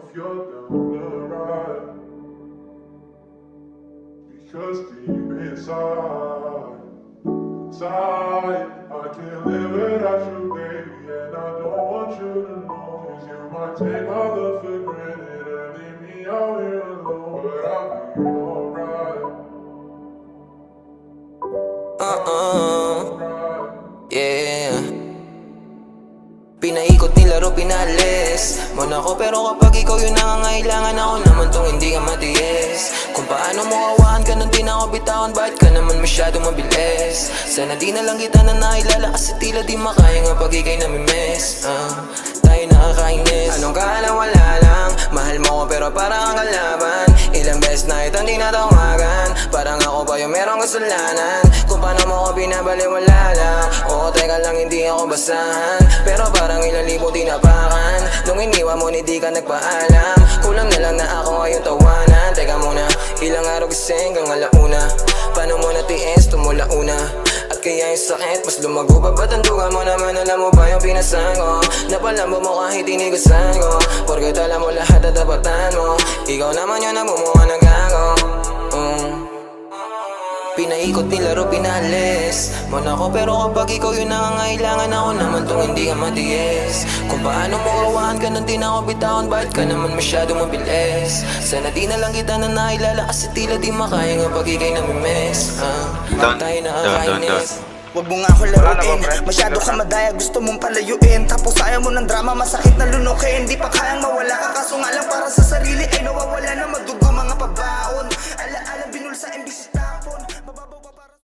if you're down the ride. Because deep inside, I can't live without you, baby. And I don't want you to know, 'cause you might take my love for granted and leave me out here alone. But I'll be alright. Yeah. Pinaikot nilaro, pinalis mo na ako, pero kapag ikaw yung nangangailangan, ako naman tong hindi ka matiis. Kung paano mo awahan ka nung di na ako bitawan, bakit ka naman masyadong mabilis? Sana di na lang kita na nailala, kasi tila di makaya nga pag ikay namimiss. Tayo nakakainis. Anong kala wala lang, mahal mo ko pero parang ang kalaban. Ilang beses na itong di natawagan, parang ako pa yung merong kasalanan. Kung paano mo ko binabaliwala lang. Oo, teka lang, hindi ako basahan, pero parang ilang libo tinapakan. Nung iniwan mo, hindi ka nagpaalam. Kulang na lang na ako ngayon tawanan. Teka muna, ilang araw gising hanggang alauna. Paano mo natiis, tumula una. At kaya yung sakit, mas lumago pa. Ba't ang duga mo naman, alam mo ba yung pinasan ko? Napalambo mo kahit inigusan ko, porket alam mo lahat at tapatan mo. Ikaw naman yun ang bumuha ng gago. Pinaikot nilaro, pinalis mo na ako, pero kapag ikaw yung nangangailangan, ako naman tong hindi ka matiis. Kung paano mo awahan ka nung di na ako bitawan, bakit ka naman masyadong mabilis? Sana di na lang kita na nailala, kasi tila di makaya nga pag ikay namimiss. Tayo nakakainis. Wag mo nga ako laruin, masyado ka madaya, gusto mong palayuin. Tapos ayaw mo ng drama, masakit na lunukin. Di pa kayang mawala ka, kaso nga lang para sa sarili ay nawawala na magdugo mga pabaon. Alaala binulsa imbis taon.